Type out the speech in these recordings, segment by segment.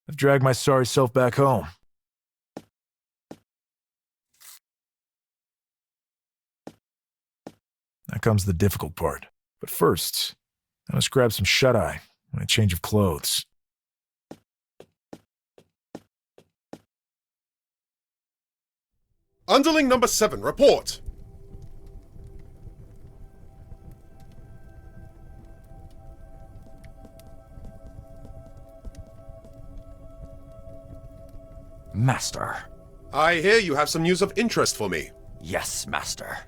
I've dragged my sorry self back home. Now comes the difficult part. But first, I must grab some shut-eye and a change of clothes. Underling number 7, report! Master. I hear you have some news of interest for me. Yes, Master.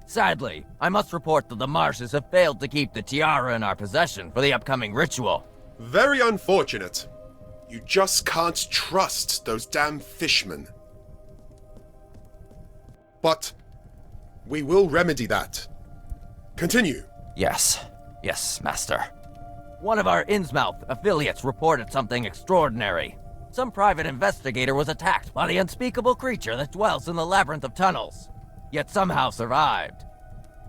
Sadly, I must report that the Marshes have failed to keep the tiara in our possession for the upcoming ritual. Very unfortunate. You just can't trust those damn fishmen. But we will remedy that. Continue. Yes, Master. One of our Innsmouth affiliates reported something extraordinary. Some private investigator was attacked by the unspeakable creature that dwells in the labyrinth of tunnels, yet somehow survived.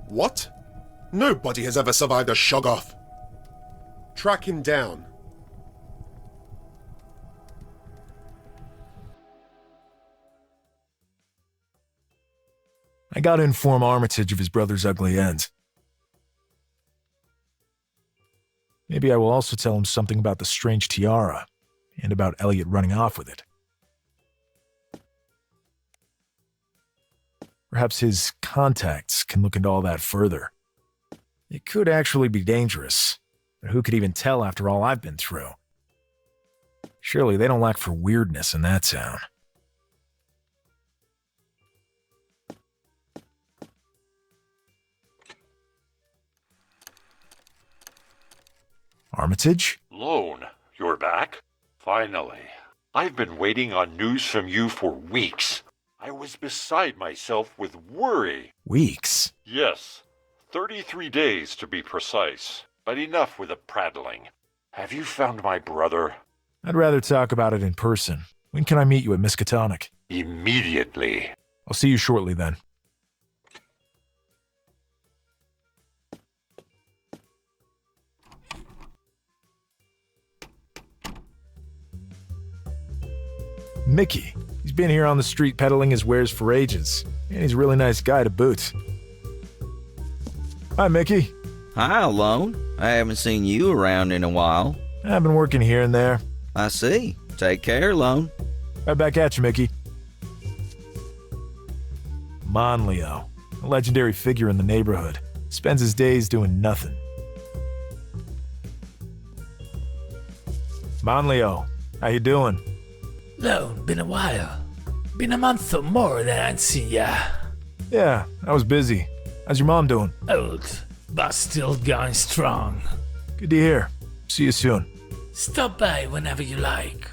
What? Nobody has ever survived a Shoggoth. Track him down. I gotta inform Armitage of his brother's ugly end. Maybe I will also tell him something about the strange tiara, and about Elliot running off with it. Perhaps his contacts can look into all that further. It could actually be dangerous, but who could even tell after all I've been through? Surely they don't lack for weirdness in that town. Armitage? Lone, you're back? Finally. I've been waiting on news from you for weeks. I was beside myself with worry. Weeks? Yes, 33 days to be precise. But enough with the prattling. Have you found my brother? I'd rather talk about it in person. When can I meet you at Miskatonic? Immediately. I'll see you shortly then. Mickey. He's been here on the street peddling his wares for ages, and he's a really nice guy to boot. Hi, Mickey. Hi, Lone. I haven't seen you around in a while. I've been working here and there. I see. Take care, Lone. Right back at you, Mickey. Monleo, a legendary figure in the neighborhood, spends his days doing nothing. Monleo, how you doing? Lone, been a while. Been a month or more that I ain't seen ya. Yeah, I was busy. How's your mom doing? Old, but still going strong. Good to hear. See you soon. Stop by whenever you like.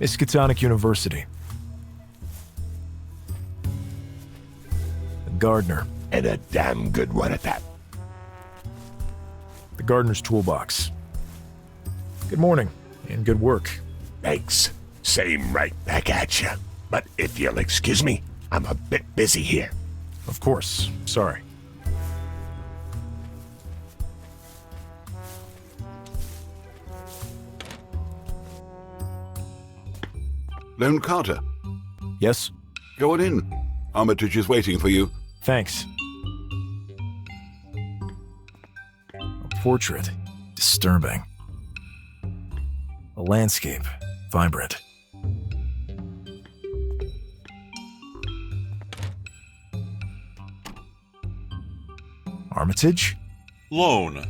Miskatonic University. The gardener. And a damn good one at that. The gardener's toolbox. Good morning, and good work. Thanks. Same right back at you. But if you'll excuse me, I'm a bit busy here. Of course, sorry. Lone Carter, Yes? go on in. Armitage is waiting for you. Thanks. A portrait. Disturbing. A landscape. Vibrant. Armitage? Lone,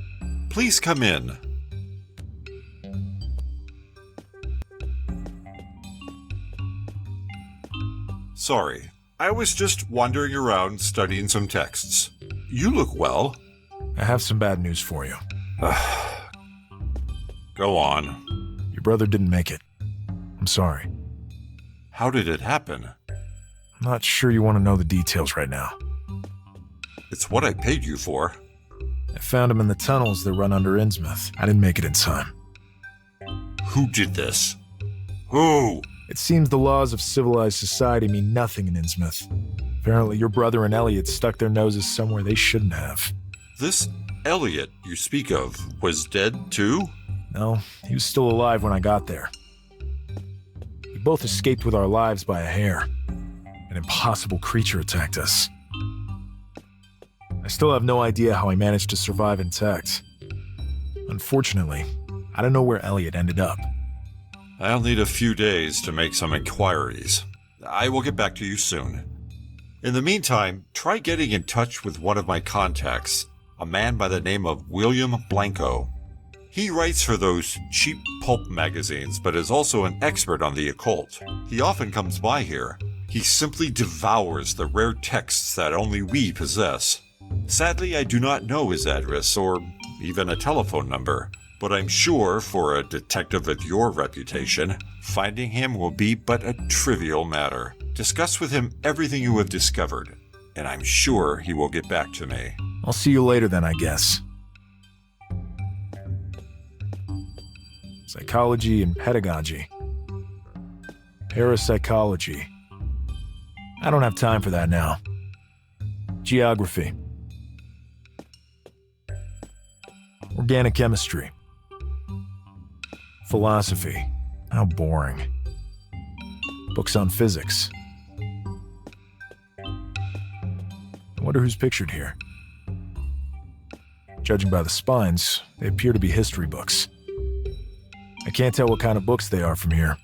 please come in. Sorry, I was just wandering around studying some texts. You look well. I have some bad news for you. Go on. Your brother didn't make it. I'm sorry. How did it happen? I'm not sure you want to know the details right now. It's what I paid you for. I found him in the tunnels that run under Innsmouth. I didn't make it in time. Who did this? Who? It seems the laws of civilized society mean nothing in Innsmouth. Apparently your brother and Elliot stuck their noses somewhere they shouldn't have. This Elliot you speak of was dead too? No, he was still alive when I got there. We both escaped with our lives by a hair. An impossible creature attacked us. I still have no idea how I managed to survive intact. Unfortunately, I don't know where Elliot ended up. I'll need a few days to make some inquiries. I will get back to you soon. In the meantime, try getting in touch with one of my contacts, a man by the name of William Blanco. He writes for those cheap pulp magazines, but is also an expert on the occult. He often comes by here. He simply devours the rare texts that only we possess. Sadly, I do not know his address or even a telephone number, but I'm sure for a detective with your reputation, finding him will be but a trivial matter. Discuss with him everything you have discovered, and I'm sure he will get back to me. I'll see you later then, I guess. Psychology and pedagogy. Parapsychology. I don't have time for that now. Geography. Organic chemistry. Philosophy. How boring. Books on physics. I wonder who's pictured here. Judging by the spines, they appear to be history books. I can't tell what kind of books they are from here.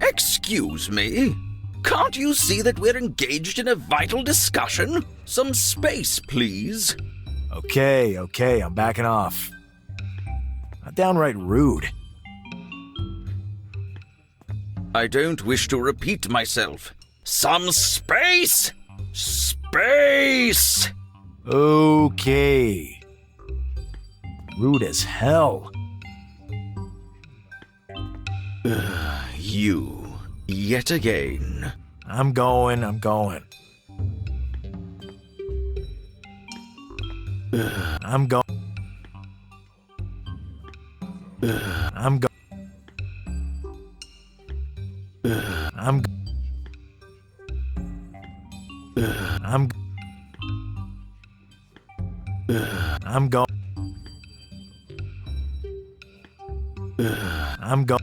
Excuse me? Can't you see that we're engaged in a vital discussion? Some space, please. Okay, I'm backing off. Not downright rude. I don't wish to repeat myself. Some space! Space! Okay. Rude as hell. You, yet again. I'm going. I'm going. I'm go. I'm go. I'm go.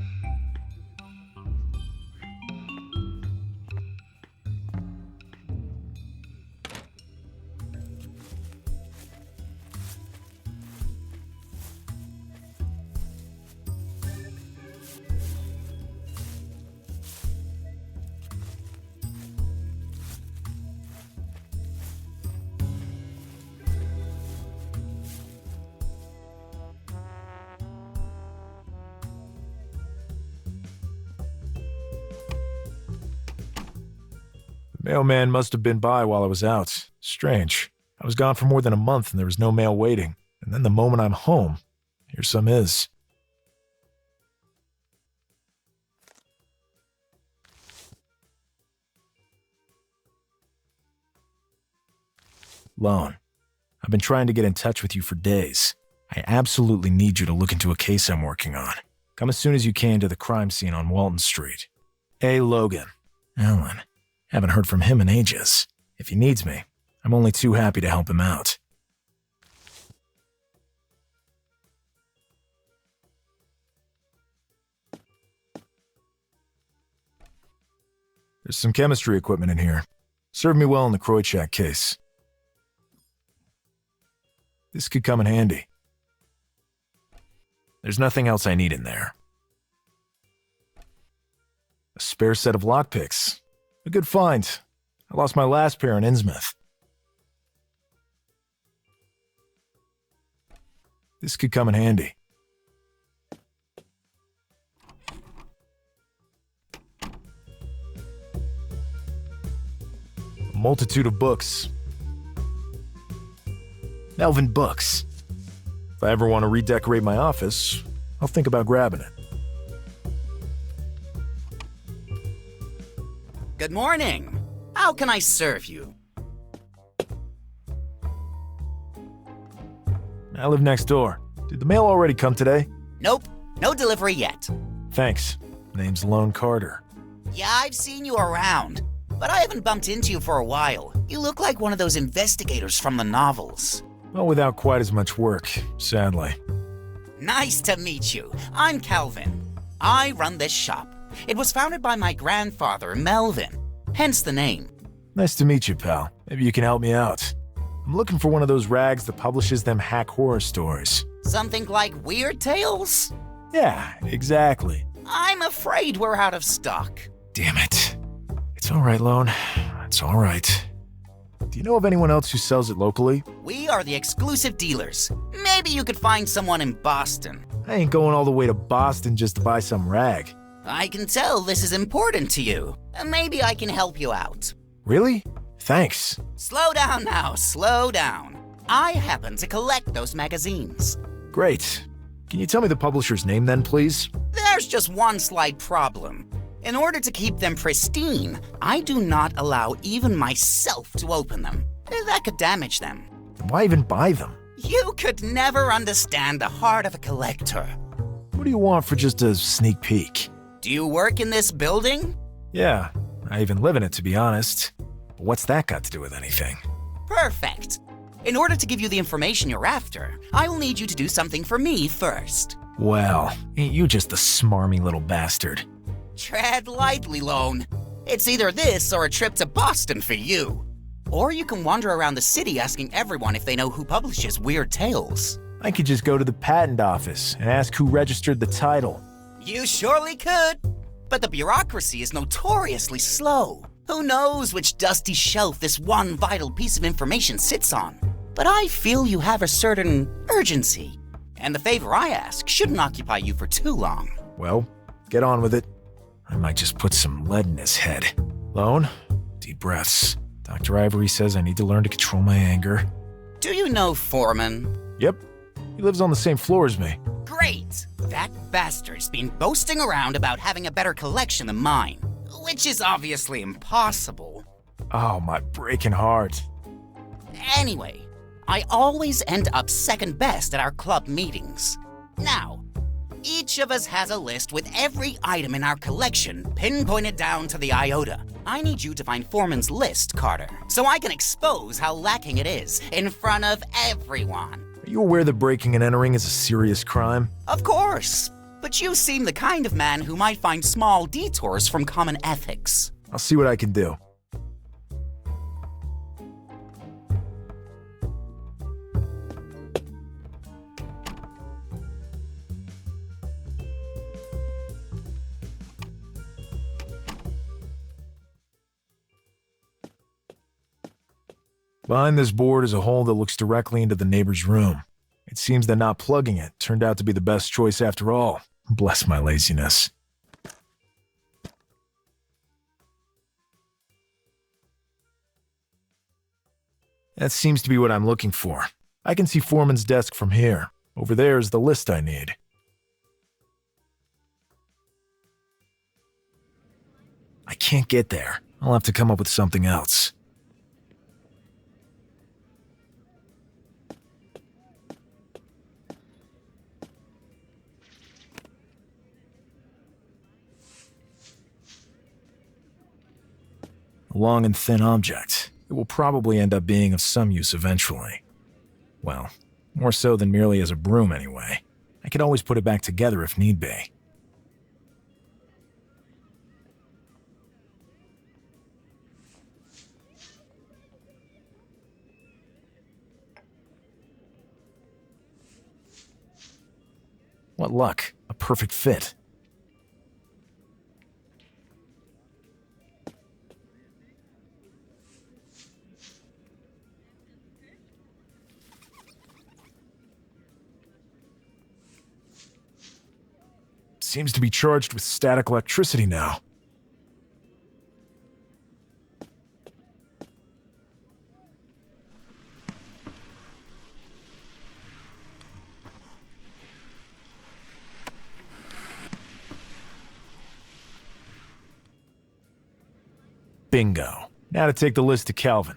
Mailman must have been by while I was out. Strange. I was gone for more than a month and there was no mail waiting. And then the moment I'm home, here some is. Lone, I've been trying to get in touch with you for days. I absolutely need you to look into a case I'm working on. Come as soon as you can to the crime scene on Walton Street. A. Logan. Alan. Haven't heard from him in ages. If he needs me, I'm only too happy to help him out. There's some chemistry equipment in here. Served me well in the Kroichak case. This could come in handy. There's nothing else I need in there. A spare set of lockpicks. A good find. I lost my last pair in Innsmouth. This could come in handy. A multitude of books. Melvin books. If I ever want to redecorate my office, I'll think about grabbing it. Good morning. How can I serve you? I live next door. Did the mail already come today? Nope, no delivery yet. Thanks. Name's Lone Carter. Yeah, I've seen you around, but I haven't bumped into you for a while. You look like one of those investigators from the novels. Well, without quite as much work, sadly. Nice to meet you. I'm Calvin. I run this shop. It was founded by my grandfather, Melvin, hence the name. Nice to meet you, pal. Maybe you can help me out. I'm looking for one of those rags that publishes them hack horror stories. Something like Weird Tales? Yeah, exactly. I'm afraid we're out of stock. Damn it. It's all right, Lone. It's all right. Do you know of anyone else who sells it locally? We are the exclusive dealers. Maybe you could find someone in Boston. I ain't going all the way to Boston just to buy some rag. I can tell this is important to you. Maybe I can help you out. Really? Thanks. Slow down now, slow down. I happen to collect those magazines. Great. Can you tell me the publisher's name then, please? There's just one slight problem. In order to keep them pristine, I do not allow even myself to open them. That could damage them. Why even buy them? You could never understand the heart of a collector. What do you want for just a sneak peek? Do you work in this building? Yeah, I even live in it, to be honest. But what's that got to do with anything? Perfect. In order to give you the information you're after, I will need you to do something for me first. Well, ain't you just the smarmy little bastard? Tread lightly, Lone. It's either this or a trip to Boston for you. Or you can wander around the city asking everyone if they know who publishes Weird Tales. I could just go to the patent office and ask who registered the title. You surely could. But the bureaucracy is notoriously slow. Who knows which dusty shelf this one vital piece of information sits on? But I feel you have a certain urgency. And the favor I ask shouldn't occupy you for too long. Well, get on with it. I might just put some lead in his head. Lone, deep breaths. Dr. Ivory says I need to learn to control my anger. Do you know Foreman? Yep. He lives on the same floor as me. Great! That bastard's been boasting around about having a better collection than mine, which is obviously impossible. Oh, my breaking heart. Anyway, I always end up second best at our club meetings. Now, each of us has a list with every item in our collection pinpointed down to the iota. I need you to find Foreman's list, Carter, so I can expose how lacking it is in front of everyone. Are you aware that breaking and entering is a serious crime? Of course, but you seem the kind of man who might find small detours from common ethics. I'll see what I can do. Behind this board is a hole that looks directly into the neighbor's room. It seems that not plugging it turned out to be the best choice after all. Bless my laziness. That seems to be what I'm looking for. I can see Foreman's desk from here. Over there is the list I need. I can't get there. I'll have to come up with something else. A long and thin object. It will probably end up being of some use eventually. Well, more so than merely as a broom anyway. I could always put it back together if need be. What luck. A perfect fit. Seems to be charged with static electricity now. Bingo. Now to take the list to Calvin.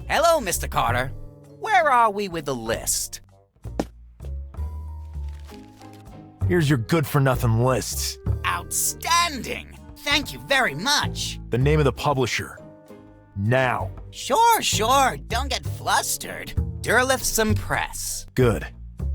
Hello, Mr. Carter. Where are we with the list? Here's your good-for-nothing lists. Outstanding! Thank you very much. The name of the publisher. Now. Sure. Don't get flustered. Durlithson Press. Good.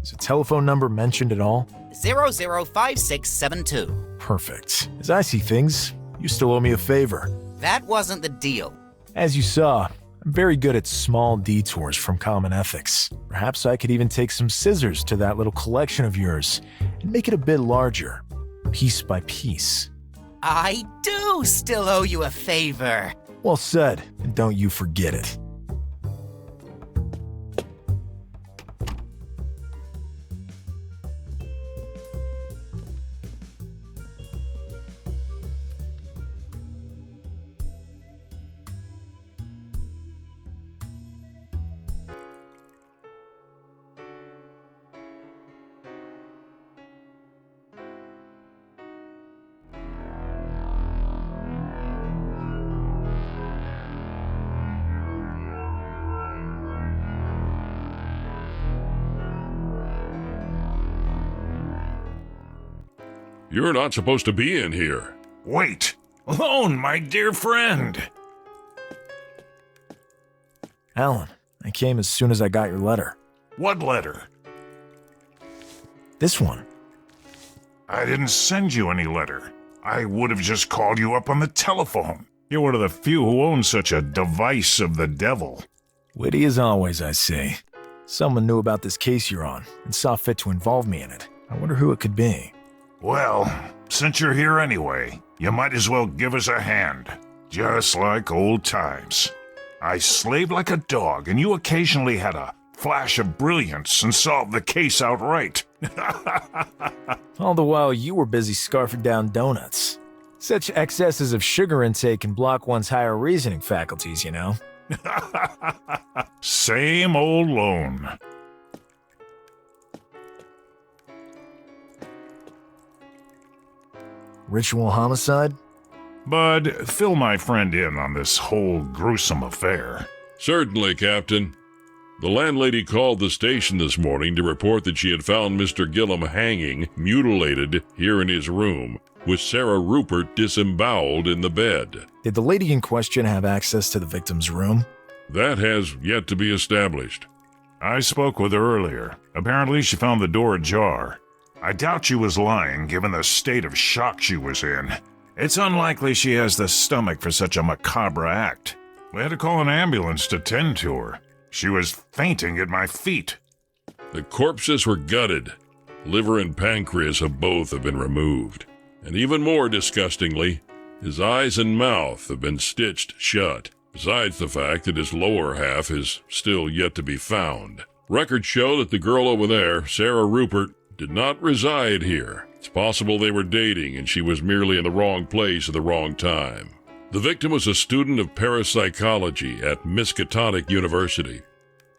Is a telephone number mentioned at all? 005672. Perfect. As I see things, you still owe me a favor. That wasn't the deal. As you saw, I'm very good at small detours from common ethics. Perhaps I could even take some scissors to that little collection of yours and make it a bit larger, piece by piece. I do still owe you a favor. Well said, and don't you forget it. You're not supposed to be in here. Wait! Lone, my dear friend! Alan, I came as soon as I got your letter. What letter? This one. I didn't send you any letter. I would have just called you up on the telephone. You're one of the few who own such a device of the devil. Witty as always, I see. Someone knew about this case you're on and saw fit to involve me in it. I wonder who it could be. Well, since you're here anyway, you might as well give us a hand. Just like old times. I slaved like a dog, and you occasionally had a flash of brilliance and solved the case outright. All the while you were busy scarfing down donuts. Such excesses of sugar intake can block one's higher reasoning faculties, you know. Same old Lone. Ritual homicide? Bud, fill my friend in on this whole gruesome affair. Certainly, Captain. The landlady called the station this morning to report that she had found Mr. Gillum hanging, mutilated, here in his room, with Sarah Rupert disemboweled in the bed. Did the lady in question have access to the victim's room? That has yet to be established. I spoke with her earlier. Apparently she found the door ajar. I doubt she was lying, given the state of shock she was in. It's unlikely she has the stomach for such a macabre act. We had to call an ambulance to tend to her. She was fainting at my feet. The corpses were gutted. Liver and pancreas of both have been removed. And even more disgustingly, his eyes and mouth have been stitched shut, besides the fact that his lower half is still yet to be found. Records show that the girl over there, Sarah Rupert, did not reside here. It's possible they were dating and she was merely in the wrong place at the wrong time. The victim was a student of parapsychology at Miskatonic University.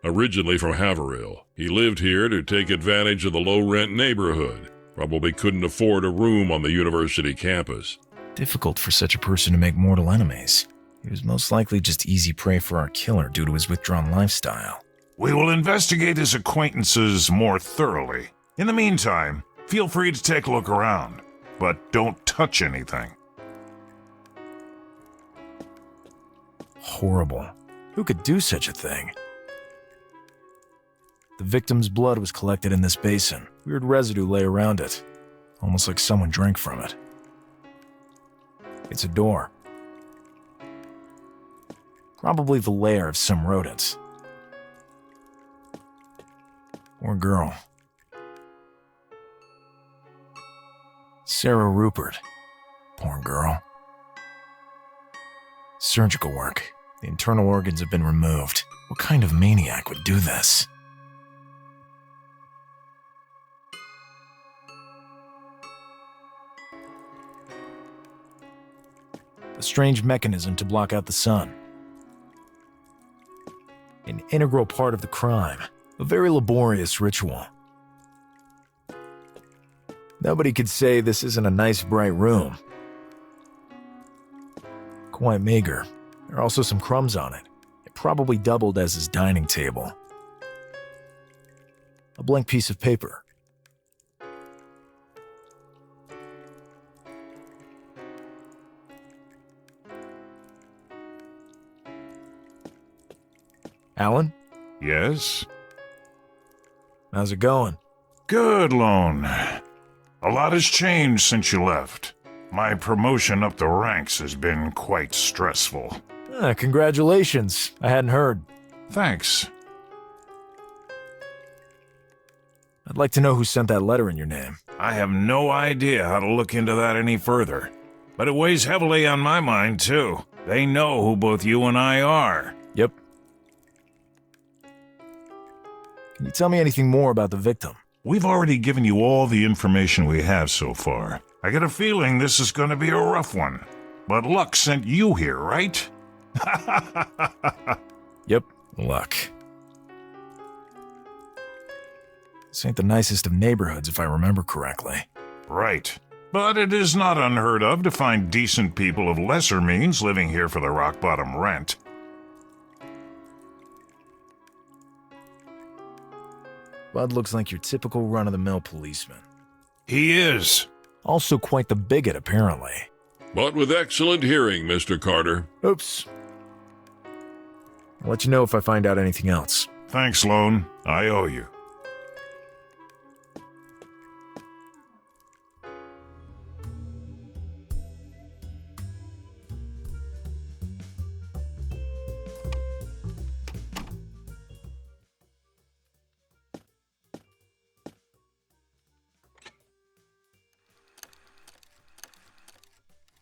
Originally from Haverhill, he lived here to take advantage of the low-rent neighborhood. Probably couldn't afford a room on the university campus. Difficult for such a person to make mortal enemies. He was most likely just easy prey for our killer due to his withdrawn lifestyle. We will investigate his acquaintances more thoroughly. In the meantime, feel free to take a look around, but don't touch anything. Horrible. Who could do such a thing? The victim's blood was collected in this basin. Weird residue lay around it, almost like someone drank from it. It's a door. Probably the lair of some rodents. Or girl. Sarah Rupert. Poor girl. Surgical work. The internal organs have been removed. What kind of maniac would do this? a strange mechanism to block out the sun. An integral part of the crime, a very laborious ritual. Nobody could say this isn't a nice, bright room. Quite meager. There are also some crumbs on it. It probably doubled as his dining table. A blank piece of paper. Alan? Yes? How's it going? Good, Lone. A lot has changed since you left. My promotion up the ranks has been quite stressful. Congratulations. I hadn't heard. Thanks. I'd like to know who sent that letter in your name. I have no idea how to look into that any further. But it weighs heavily on my mind, too. They know who both you and I are. Yep. Can you tell me anything more about the victim? We've already given you all the information we have so far. I get a feeling this is going to be a rough one. But luck sent you here, right? Yep, luck. This ain't the nicest of neighborhoods, if I remember correctly. Right. But it is not unheard of to find decent people of lesser means living here for the rock-bottom rent. Bud looks like your typical run-of-the-mill policeman. He is. Also quite the bigot, apparently. But with excellent hearing, Mr. Carter. Oops. I'll let you know if I find out anything else. Thanks, Lone. I owe you.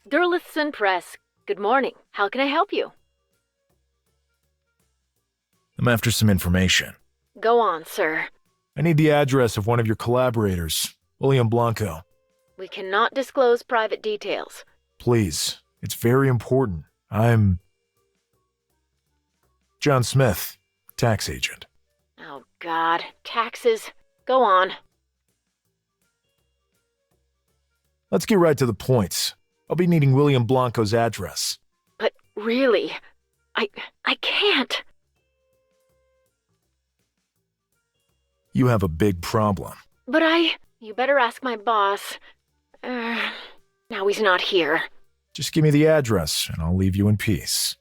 Durlithson Press. Good morning. How can I help you? I'm after some information. Go on, sir. I need the address of one of your collaborators, William Blanco. We cannot disclose private details. Please, it's very important. I'm John Smith, tax agent. Oh, God. Taxes. Go on. Let's get right to the points. I'll be needing William Blanco's address. But really, I can't. You have a big problem. But you better ask my boss. Now he's not here. Just give me the address, and I'll leave you in peace.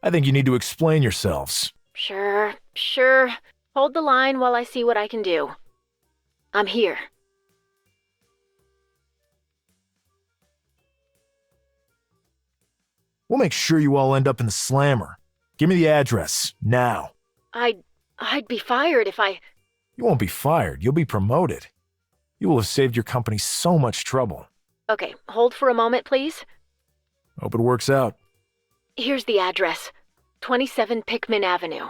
I think you need to explain yourselves. Sure. Hold the line while I see what I can do. I'm here. We'll make sure you all end up in the slammer. Give me the address, now. I'd be fired if I... You won't be fired, you'll be promoted. You will have saved your company so much trouble. Okay, hold for a moment, please. Hope it works out. Here's the address. 27 Pickman Avenue.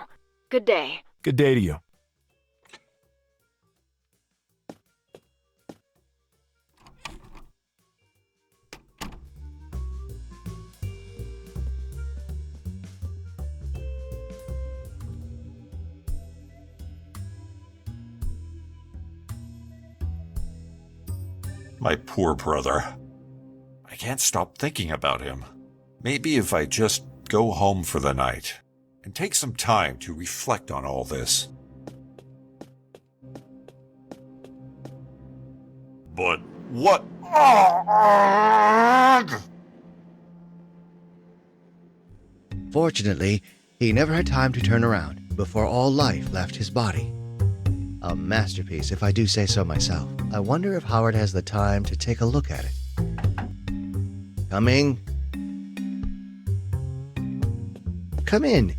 Good day. Good day to you. My poor brother. I can't stop thinking about him. Maybe if I just go home for the night and take some time to reflect on all this. But what? Fortunately, he never had time to turn around before all life left his body. A masterpiece, if I do say so myself. I wonder if Howard has the time to take a look at it. Coming. Come in.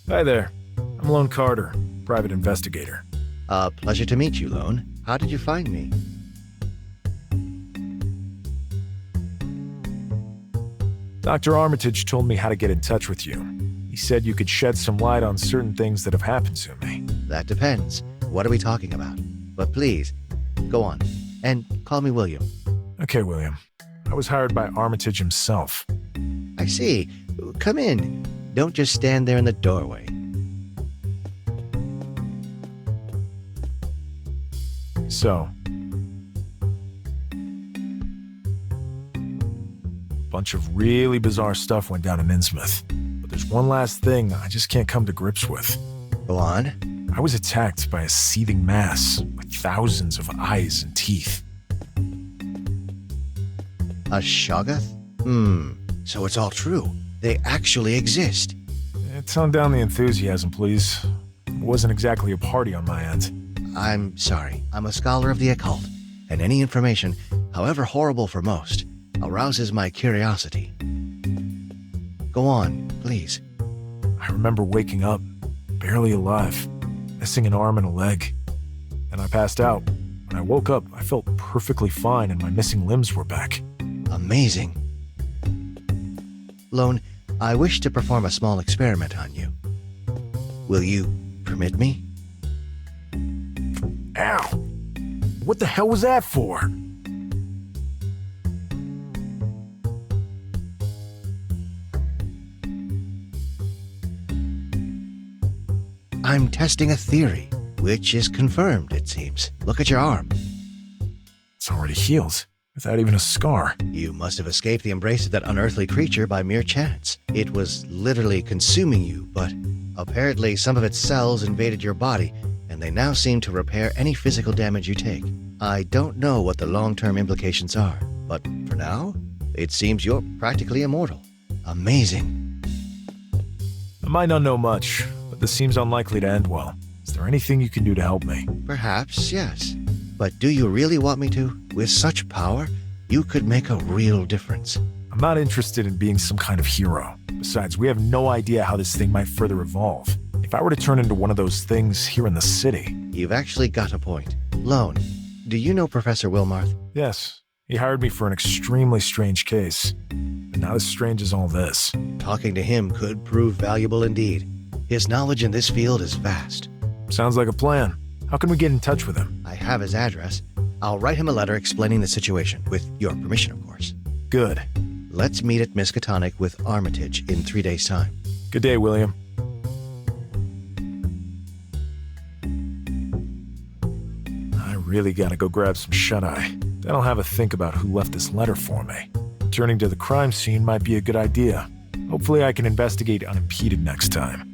Hi there. I'm Lone Carter, private investigator. Pleasure to meet you, Lone. How did you find me? Dr. Armitage told me how to get in touch with you. He said you could shed some light on certain things that have happened to me. That depends. What are we talking about? But please, go on. And call me William. Okay, William. I was hired by Armitage himself. I see. Come in. Don't just stand there in the doorway. So, bunch of really bizarre stuff went down in Innsmouth. But there's one last thing I just can't come to grips with. Go on. I was attacked by a seething mass with thousands of eyes and teeth. A Shoggoth? So it's all true. They actually exist. Tone down the enthusiasm, please. It wasn't exactly a party on my end. I'm sorry. I'm a scholar of the occult, and any information, however horrible for most, arouses my curiosity. Go on, please. I remember waking up, barely alive, missing an arm and a leg. Then I passed out. When I woke up, I felt perfectly fine and my missing limbs were back. Amazing. Lone, I wish to perform a small experiment on you. Will you permit me? Ow! What the hell was that for? I'm testing a theory, which is confirmed, it seems. Look at your arm. It's already healed, without even a scar. You must have escaped the embrace of that unearthly creature by mere chance. It was literally consuming you, but apparently some of its cells invaded your body, and they now seem to repair any physical damage you take. I don't know what the long-term implications are, but for now, it seems you're practically immortal. Amazing. I might not know much, but this seems unlikely to end well. Is there anything you can do to help me? Perhaps, yes. But do you really want me to? With such power, you could make a real difference. I'm not interested in being some kind of hero. Besides, we have no idea how this thing might further evolve. If I were to turn into one of those things here in the city... You've actually got a point. Lone, do you know Professor Wilmarth? Yes. He hired me for an extremely strange case. But not as strange as all this. Talking to him could prove valuable indeed. His knowledge in this field is vast. Sounds like a plan. How can we get in touch with him? I have his address. I'll write him a letter explaining the situation, with your permission, of course. Good. Let's meet at Miskatonic with Armitage in 3 days' time. Good day, William. I really gotta go grab some shut-eye. Then I'll have a think about who left this letter for me. Returning to the crime scene might be a good idea. Hopefully I can investigate unimpeded next time.